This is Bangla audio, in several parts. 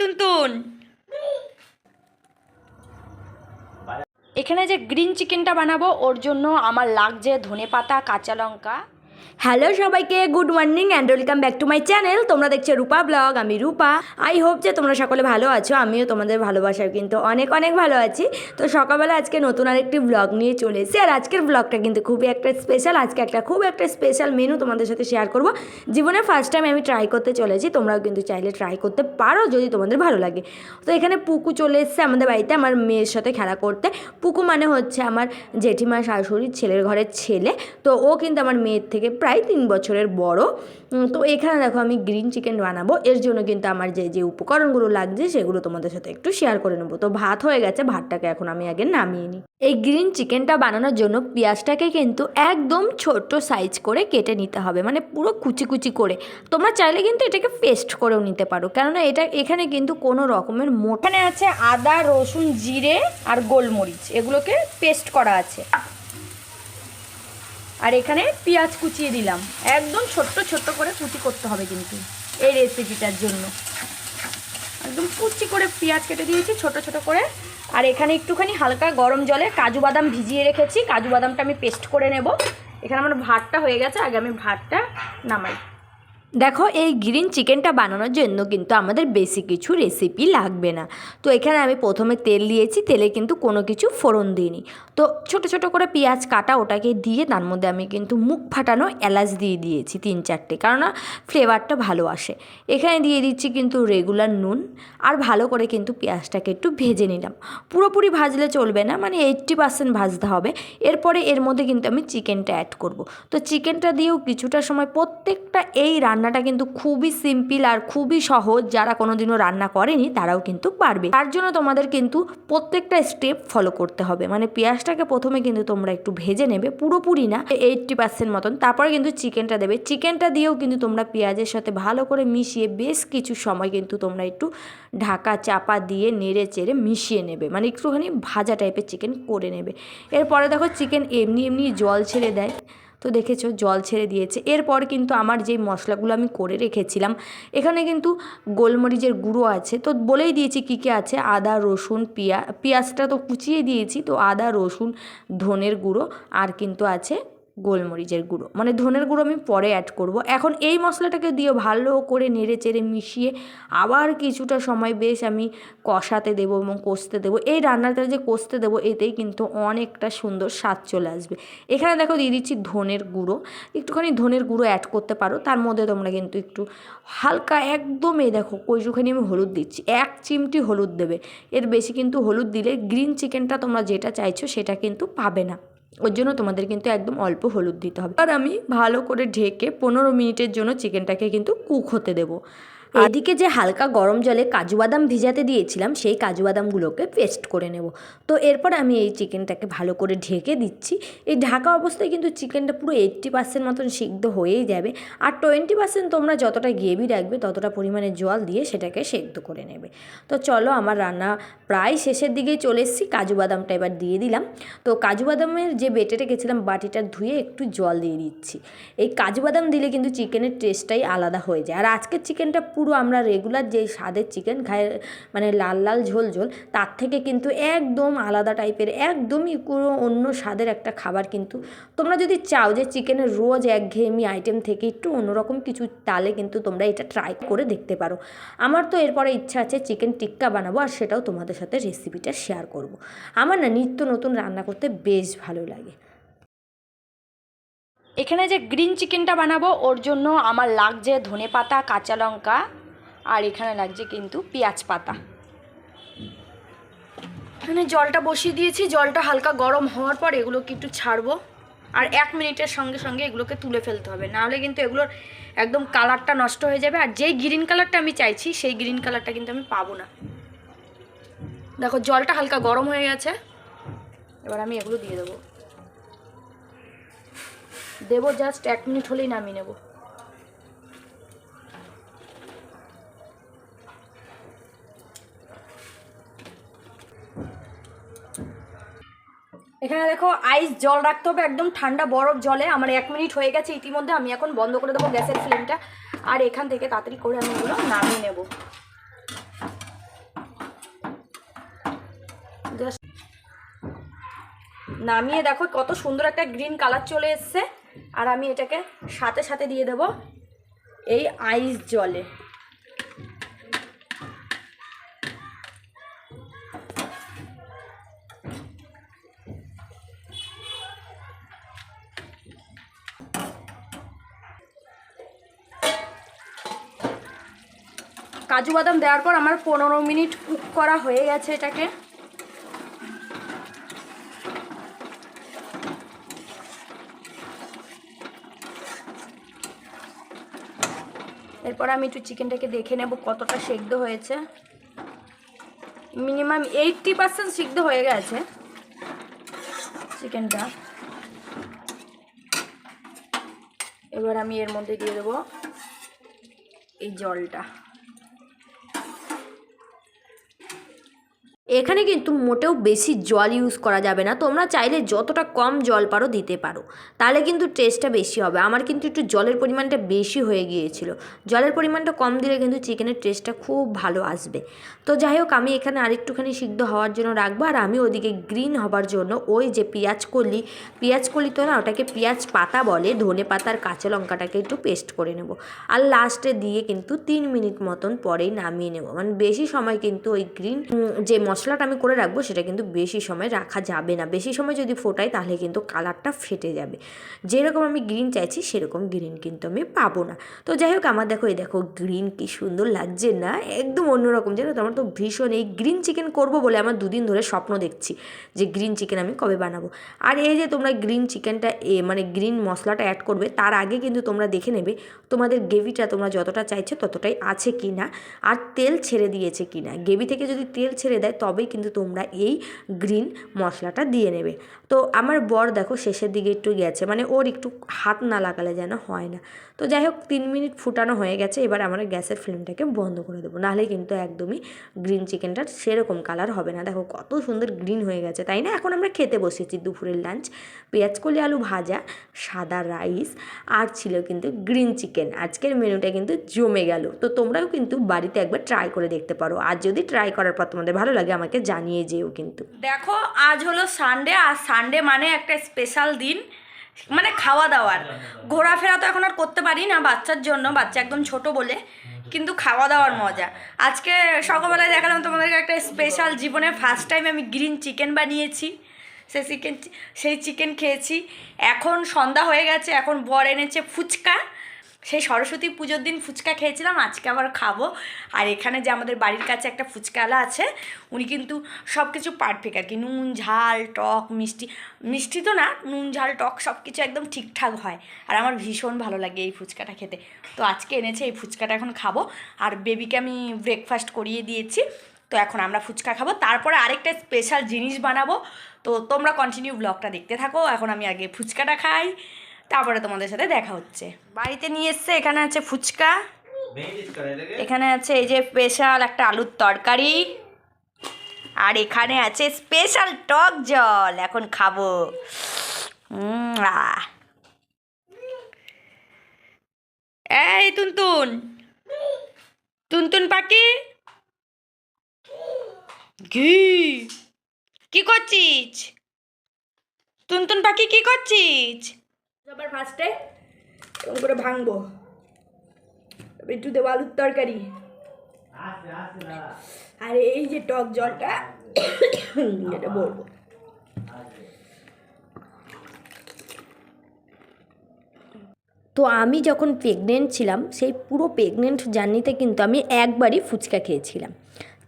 তুনতুন। এখানে যে গ্রিন চিকেনটা বানাবো ওর জন্য আমার লাগছে ধনেপাতা, কাঁচা লঙ্কা। হ্যালো সবাইকে, good morning and welcome back to my channel. তোমরা দেখছো রূপা ব্লগ, আমি রূপা। আই হোপ যে তোমরা সকলে ভালো আছো, আমিও তোমাদের ভালোবাসায় কিন্তু অনেক অনেক ভালো আছি। তো সকালবেলা আজকে নতুন আরেকটি ব্লগ নিয়ে চলে এসেছি, আর আজকের ব্লগটা কিন্তু খুবই একটা স্পেশাল। আজকে খুব একটা স্পেশাল মেনু তোমাদের সাথে শেয়ার করব। জীবনে ফার্স্ট টাইম আমি ট্রাই করতে চলেছি, তোমরাও কিন্তু চাইলে ট্রাই করতে পারো যদি তোমাদের ভালো লাগে। তো এখানে পুকু চলে এসেছে আমাদের বাড়িতে আমার মেয়ের সাথে খেলা করতে। পুকু মানে হচ্ছে আমার জেঠিমা শাশুড়ির ছেলের ঘরের ছেলে। তো ও কিন্তু আমার মেয়ের থেকে প্রায় 3 বছরের বড়। তো এখানে দেখো আমি গ্রিন চিকেন বানাবো, এর জন্য কিন্তু আমার যে যে উপকরণগুলো লাগছে সেগুলো তোমাদের সাথে একটু শেয়ার করে নেবো। তো ভাত হয়ে গেছে, ভাতটাকে এখন আমি আগে নামিয়ে নিই। এই গ্রিন চিকেনটা বানানোর জন্য পেঁয়াজটাকে কিন্তু একদম ছোট সাইজ করে কেটে নিতে হবে, মানে পুরো কুচি কুচি করে। তোমরা চাইলে কিন্তু এটাকে পেস্ট করেও নিতে পারো, কেননা এখানে কিন্তু কোনো রকমের মোটানে আছে আদা, রসুন, জিরে আর গোলমরিচ, এগুলোকে পেস্ট করা আছে। আর এখানে পেঁয়াজ কুচিয়ে দিলাম, একদম ছোট্ট ছোট্ট করে কুচি করতে হবে কিন্তু এই রেসিপিটার জন্য। একদম কুচি করে পেঁয়াজ কেটে দিয়েছি ছোট ছোট করে। আর এখানে একটুখানি হালকা গরম জলে কাজু বাদাম ভিজিয়ে রেখেছি, কাজু বাদামটা আমি পেস্ট করে নেব। এখানে আমার ভাতটা হয়ে গেছে, আগে আমি ভাতটা নামাই। দেখো এই গ্রিন চিকেনটা বানানোর জন্য কিন্তু আমাদের বেশি কিছু রেসিপি লাগবে না। তো এখানে আমি প্রথমে তেল দিয়েছি, তেলে কিন্তু কোনো কিছু ফোড়ন দিইনি। তো ছোট ছোট করে পেঁয়াজ কাটা ওটাকে দিয়ে তার মধ্যে আমি কিন্তু মুখ ফাটানো এলাচ দিয়ে দিয়েছি 3-4টে, কারণ ফ্লেভারটা ভালো আসে। এখানে দিয়ে দিচ্ছি কিন্তু রেগুলার নুন, আর ভালো করে কিন্তু পেঁয়াজটাকে একটু ভেজে নিলাম। পুরোপুরি ভাজলে চলবে না, মানে 80% ভাজতে হবে। এরপরে এর মধ্যে কিন্তু আমি চিকেনটা অ্যাড করব। তো চিকেনটা দিয়েও কিছুটা সময়, প্রত্যেকটা এই রান্নাটা কিন্তু খুবই সিম্পল আর খুবই সহজ, যারা কোনোদিনও রান্না করেনি তারাও কিন্তু পারবে। তার জন্য তোমাদের কিন্তু প্রত্যেকটা স্টেপ ফলো করতে হবে। মানে পেঁয়াজটাকে প্রথমে কিন্তু তোমরা একটু ভেজে নেবে, পুরোপুরি না, 80% মতন। তারপরে কিন্তু চিকেনটা দেবে। চিকেনটা দিয়েও কিন্তু তোমরা পেঁয়াজের সাথে ভালো করে মিশিয়ে বেশ কিছু সময় কিন্তু তোমরা একটু ঢাকা চাপা দিয়ে নেড়ে চেড়ে মিশিয়ে নেবে, মানে একটুখানি ভাজা টাইপের চিকেন করে নেবে। এরপরে দেখো চিকেন এমনি এমনি জল ছেড়ে দেয়, তো দেখেছো জল ছেড়ে দিয়েছে। এরপর কিন্তু আমার যেই মশলাগুলো আমি করে রেখেছিলাম, এখানে কিন্তু গোলমরিচের গুঁড়ো আছে, তো বলেই দিয়েছি কী কী আছে। আদা, রসুন, পেঁয়াজটা তো কুচিয়ে দিয়েছি, তো আদা, রসুন, ধনের গুঁড়ো, আর কিন্তু আছে গোলমরিচের গুঁড়ো, মানে ধনের গুঁড়ো আমি পরে অ্যাড করব। এখন এই মশলাটাকে দিয়ে ভালো করে নেড়ে চেড়ে মিশিয়ে আবার কিছুটা সময় বেশ আমি কষাতে দেবো এবং কষতে দেবো। এই রান্নাটা যে কষতে দেবো, এতেই কিন্তু অনেকটা সুন্দর স্বাদ চলে আসবে। এখানে দেখো দিয়ে দিচ্ছি ধনের গুঁড়ো, একটুখানি ধনের গুঁড়ো অ্যাড করতে পারো। তার মধ্যে তোমরা কিন্তু একটু হালকা একদম, এই দেখো কইটুখানি আমি হলুদ দিচ্ছি, 1 চিমটি হলুদ দেবে। এর বেশি কিন্তু হলুদ দিলে গ্রিন চিকেনটা তোমরা যেটা চাইছো সেটা কিন্তু পাবে না, ওর জন্য তোমাদের কিন্তু একদম অল্প হলুদ দিতে হবে। আর আমি ভালো করে ঢেকে 15 মিনিটের জন্য চিকেনটাকে কিন্তু কুক হতে দেবো। এদিকে যে হালকা গরম জলে কাজু বাদাম ভিজাতে দিয়েছিলাম, সেই কাজু বাদামগুলোকে পেস্ট করে নেব। তো এরপর আমি এই চিকেনটাকে ভালো করে ঢেকে দিচ্ছি। এই ঢাকা অবস্থায় কিন্তু চিকেনটা পুরো 80% মতন সিদ্ধ হয়েই যাবে। আর 20% তোমরা যতটা গ্রেভি রাখবে ততটা পরিমাণে জল দিয়ে সেটাকে সেদ্ধ করে নেবে। তো চলো, আমার রান্না প্রায় শেষের দিকেই চলে এসেছি। কাজু বাদামটা এবার দিয়ে দিলাম। তো কাজু বাদামের যে বেটে রেখেছিলাম বাটিটা ধুয়ে একটু জল দিয়ে দিচ্ছি। এই কাজু বাদাম দিলে কিন্তু চিকেনের টেস্টটাই আলাদা হয়ে যায়। আর আজকের চিকেনটা পুরো আমরা রেগুলার যে স্বাদের চিকেন খাই, মানে লাল লাল ঝোল ঝোল, তার থেকে কিন্তু একদম আলাদা টাইপের, একদমই পুরো অন্য স্বাদের একটা খাবার। কিন্তু তোমরা যদি চাও যে চিকেনের রোজ একঘেয়েমি আইটেম থেকে একটু অন্যরকম কিছু, তাহলে কিন্তু তোমরা এটা ট্রাই করে দেখতে পারো। আমার তো এরপরে ইচ্ছা আছে চিকেন টিক্কা বানাবো, আর সেটাও তোমাদের সাথে রেসিপিটা শেয়ার করব। আমার না নিত্য নতুন রান্না করতে বেশ ভালো লাগে। এখানে যে গ্রিন চিকেনটা বানাবো ওর জন্য আমার লাগছে ধনেপাতা, কাঁচা লঙ্কা, আর এখানে লাগছে কিন্তু পেঁয়াজ পাতা। এখানে জলটা বসিয়ে দিয়েছি, জলটা হালকা গরম হওয়ার পর এগুলোকে একটু ছাড়বো, আর 1 মিনিটের সঙ্গে সঙ্গে এগুলোকে তুলে ফেলতে হবে, নাহলে কিন্তু এগুলোর একদম কালারটা নষ্ট হয়ে যাবে। আর যেই গ্রিন কালারটা আমি চাইছি সেই গ্রিন কালারটা কিন্তু আমি পাবো না। দেখো জলটা হালকা গরম হয়ে গেছে, এবার আমি এগুলো দিয়ে দেবো জাস্ট 1 মিনিট হলেই নামিয়ে নেব। এখানে দেখো আইস জল রাখতে হবে, একদম ঠান্ডা বরফ জলে। আমার 1 মিনিট হয়ে গেছে ইতিমধ্যে, আমি এখন বন্ধ করে দেবো গ্যাসের ফ্লেমটা। আর এখান থেকে তাড়াতাড়ি করে আমি এগুলো নামিয়ে নেব। নামিয়ে দেখো কত সুন্দর একটা গ্রিন কালার চলে এসছে। আর আমি এটাকে সাথে সাথে দিয়ে দেব এই আইস জলে। কাজু বাদাম দেওয়ার পর আমার 15 মিনিট কুক করা হয়ে গেছে এটাকে। এরপর আমি একটু চিকেনটাকে দেখে নেব কতটা সেদ্ধ হয়েছে। মিনিমাম 80% সিদ্ধ হয়ে গেছে চিকেনটা। এবার আমি এর মধ্যে দিয়ে দেবো এই জলটা। এখানে কিন্তু মোটেও বেশি জল ইউজ করা যাবে না, তোমরা চাইলে যতটা কম জল পারো দিতে পারো, তাহলে কিন্তু টেস্টটা বেশি হবে। আমার কিন্তু একটু জলের পরিমাণটা বেশি হয়ে গিয়েছিল, জলের পরিমাণটা কম দিলে কিন্তু চিকেনের টেস্টটা খুব ভালো আসবে। তো যাই হোক, আমি এখানে আরেকটুখানি সিদ্ধ হওয়ার জন্য রাখবো। আর আমি ওদিকে গ্রিন হবার জন্য ওই যে পেঁয়াজ কলি তো না, ওটাকে পেঁয়াজ পাতা বলে, ধনে পাতার কাঁচা লঙ্কাটাকে একটু পেস্ট করে নেব। আর লাস্টে দিয়ে কিন্তু 3 মিনিট মতন পরেই নামিয়ে নেব। মানে বেশি সময় কিন্তু ওই গ্রিন যে মশলাটা আমি করে রাখবো সেটা কিন্তু বেশি সময় রাখা যাবে না। বেশি সময় যদি ফোটাই তাহলে কিন্তু কালারটা ফেটে যাবে। যেরকম আমি গ্রিন চাইছি সেরকম গ্রিন কিন্তু আমি পাবো না। তো যাই হোক, আমার দেখো এই দেখো গ্রিন কি সুন্দর লাগছে না, একদম অন্যরকম। জানো তো, আমার তো ভীষণ এই গ্রিন চিকেন করব বলে আমার 2 দিন ধরে স্বপ্ন দেখছি যে গ্রিন চিকেন আমি কবে বানাবো। আর এই যে তোমরা গ্রিন চিকেনটা মানে গ্রিন মশলাটা অ্যাড করবে, তার আগে কিন্তু তোমরা দেখে নেবে তোমাদের গ্রেভিটা তোমরা যতটা চাইছো ততটাই আছে কি না, আর তেল ছেড়ে দিয়েছে কি না। গ্রেভি থেকে যদি তেল ছেড়ে দেয় তবেই কিন্তু তোমরা এই গ্রিন মশলাটা দিয়ে নেবে। তো আমার বর দেখো শেষের দিকে একটু গেছে, মানে ওর একটু হাত না লাগালে যেন হয় না। তো যাই হোক, 3 মিনিট ফুটানো হয়ে গেছে। এবার আমরা গ্যাসের ফ্লেমটাকে বন্ধ করে দেবো, নাহলে কিন্তু একদমই গ্রিন চিকেনটার সেরকম কালার হবে না। দেখো কত সুন্দর গ্রিন হয়ে গেছে, তাই না? এখন আমরা খেতে বসেছি দুপুরের লাঞ্চ। পেঁয়াজ কলি আলু ভাজা, সাদা রাইস, আর ছিল কিন্তু গ্রিন চিকেন। আজকের মেনুটা কিন্তু জমে গেল। তো তোমরাও কিন্তু বাড়িতে একবার ট্রাই করে দেখতে পারো। আর যদি ট্রাই করার পর তোমাদের ভালো লাগে আমাকে জানিয়ে যেও কিন্তু। দেখো, আজ হলো সানডে, আর সানডে মানে একটা স্পেশাল দিন, মানে খাওয়া দাওয়ার। ঘোরাফেরা তো এখন আর করতে পারি না বাচ্চার জন্য, বাচ্চা একদম ছোট বলে, কিন্তু খাওয়া দাওয়ার মজা। আজকে সকালবেলায় দেখালাম তোমাদেরকে একটা স্পেশাল, জীবনে ফার্স্ট টাইম আমি গ্রিন চিকেন বানিয়েছি। সেই চিকেন খেয়েছি। এখন সন্ধ্যা হয়ে গেছে, এখন বর এনেছে ফুচকা। সেই সরস্বতী পুজোর দিন ফুচকা খেয়েছিলাম, আজকে আবার খাবো। আর এখানে যে আমাদের বাড়ির কাছে একটা ফুচকাওয়ালা আছে, উনি কিন্তু সব কিছু পারফেক্ট আর কি, নুন ঝাল টক মিষ্টি, মিষ্টি তো না, নুন ঝাল টক সব কিছু একদম ঠিকঠাক হয়। আর আমার ভীষণ ভালো লাগে এই ফুচকাটা খেতে। তো আজকে এনেছে এই ফুচকাটা, এখন খাবো। আর বেবিকে আমি ব্রেকফাস্ট করিয়ে দিয়েছি, তো এখন আমরা ফুচকা খাবো, তারপরে আরেকটা স্পেশাল জিনিস বানাবো। তো তোমরা কন্টিনিউ ব্লগটা দেখতে থাকো। এখন আমি আগে ফুচকাটা খাই, তারপরে তোমাদের সাথে দেখা হচ্ছে। বাড়িতে নিয়ে এসছে, এখানে আছে ফুচকা, এখানে আছে এই যে স্পেশাল একটা আলুর তরকারি, আর এখানে আছে স্পেশাল টক জল। এখন খাবো। এই তুনতুন, তুনতুন পাখি, কি করছিস? তুনতুন পাখি কি করছিস? আবার ফার্স্টে এরকম করে ভাঙবো, একটু দেবো আলুর তরকারি, আর এই যে টক জলটা এটা বলবো। তো আমি যখন প্রেগনেন্ট ছিলাম, সেই পুরো প্রেগনেন্ট জার্নিতে কিন্তু আমি একবারই ফুচকা খেয়েছিলাম।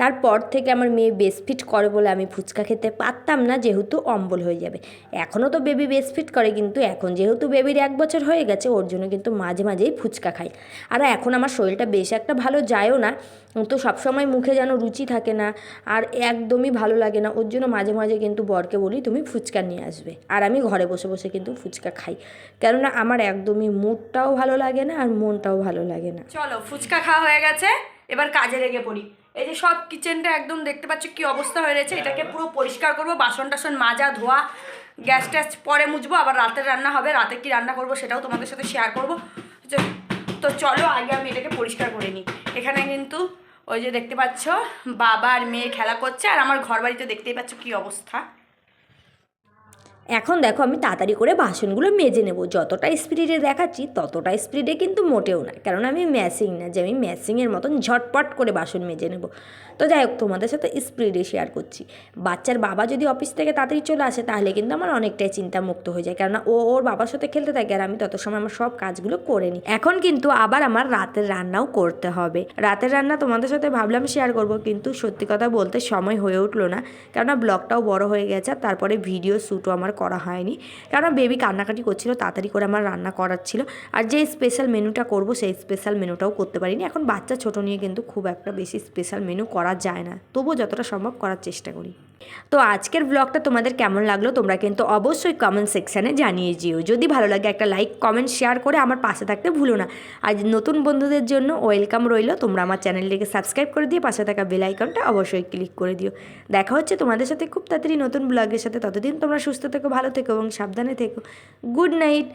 তারপর থেকে আমার মেয়ে ব্রেস্টফিড করে বলে আমি ফুচকা খেতে পারতাম না, যেহেতু অম্বল হয়ে যাবে। এখনও তো বেবি ব্রেস্টফিড করে, কিন্তু এখন যেহেতু বেবির 1 বছর হয়ে গেছে, ওর জন্য কিন্তু মাঝে মাঝেই ফুচকা খাই। আর এখন আমার শরীরটা বেশ একটা ভালো যায়ও না, তো সবসময় মুখে যেন রুচি থাকে না, আর একদমই ভালো লাগে না। ওর জন্য মাঝে মাঝে কিন্তু বরকে বলি তুমি ফুচকা নিয়ে আসবে, আর আমি ঘরে বসে বসে কিন্তু ফুচকা খাই, কেননা আমার একদমই মুডটাও ভালো লাগে না আর মনটাও ভালো লাগে না। চলো, ফুচকা খাওয়া হয়ে গেছে, এবার কাজে লেগে পড়ি। এই যে সব কিচেনটা একদম দেখতে পাচ্ছ কি অবস্থা হয়ে রয়েছে, এটাকে পুরো পরিষ্কার করবো, বাসন টাসন মাজা ধোয়া, গ্যাস ট্যাস পরে মুছবো। আবার রাতে রান্না হবে, রাতে কি রান্না করবো সেটাও তোমাদের সাথে শেয়ার করবো। তো চলো আগে আমি এটাকে পরিষ্কার করে নিই। এখানে কিন্তু ওই যে দেখতে পাচ্ছ বাবা আর মেয়ে খেলা করছে, আর আমার ঘর বাড়িতে দেখতেই পাচ্ছ কি অবস্থা। এখন দেখো আমি তাড়াতাড়ি করে বাসনগুলো মেজে নেব। যতটা স্পিডে দেখাচ্ছি ততটা স্পিডে কিন্তু মোটেও না, কারণ আমি ম্যাশিং না যে আমি ম্যাশিংয়ের মতন ঝটপট করে বাসন মেজে নেব। তো যাই হোক, তোমাদের সাথে স্পিডে শেয়ার করছি। বাচ্চার বাবা যদি অফিস থেকে তাড়াতাড়ি চলে আসে তাহলে কিন্তু আমার অনেকটাই চিন্তামুক্ত হয়ে যায়, কেননা ও ওর বাবার সাথে খেলতে থাকে আর আমি তত সময় আমার সব কাজগুলো করে নিই। এখন কিন্তু আবার আমার রাতের রান্নাও করতে হবে। রাতের রান্না তোমাদের সাথে ভাবলাম শেয়ার করব, কিন্তু সত্যি কথা বলতে সময় হয়ে উঠলো না, কেননা ব্লগটাও বড় হয়ে গেছে আর তারপরে ভিডিও শ্যুটও আমার করা হয়নি, কারণ বেবি কান্নাকাটি করছিল, তাড়াতাড়ি করে আমার রান্না করার ছিল। আর যে স্পেশাল মেনুটা করব সেই স্পেশাল মেনুটাও করতে পারিনি। এখন বাচ্চা ছোটো নিয়ে কিন্তু খুব একটা বেশি স্পেশাল মেনু করা যায় না, তবুও যতটা সম্ভব করার চেষ্টা করি। তো আজকের ব্লগটা তোমাদের কেমন লাগলো তোমরা কিন্তু অবশ্যই কমেন্ট সেকশানে জানিয়ে যেও। যদি ভালো লাগে একটা লাইক কমেন্ট শেয়ার করে আমার পাশে থাকতে ভুলো না। আর নতুন বন্ধুদের জন্য ওয়েলকাম রইলো, তোমরা আমার চ্যানেলটিকে সাবস্ক্রাইব করে দিয়ে পাশে থাকা বেল আইকনটা অবশ্যই ক্লিক করে দিও। দেখা হচ্ছে তোমাদের সাথে খুব তাড়াতাড়ি নতুন ব্লগের সাথে। ততদিন তোমরা সুস্থ থেকো, ভালো থেকো এবং সাবধানে থেকো। Good night.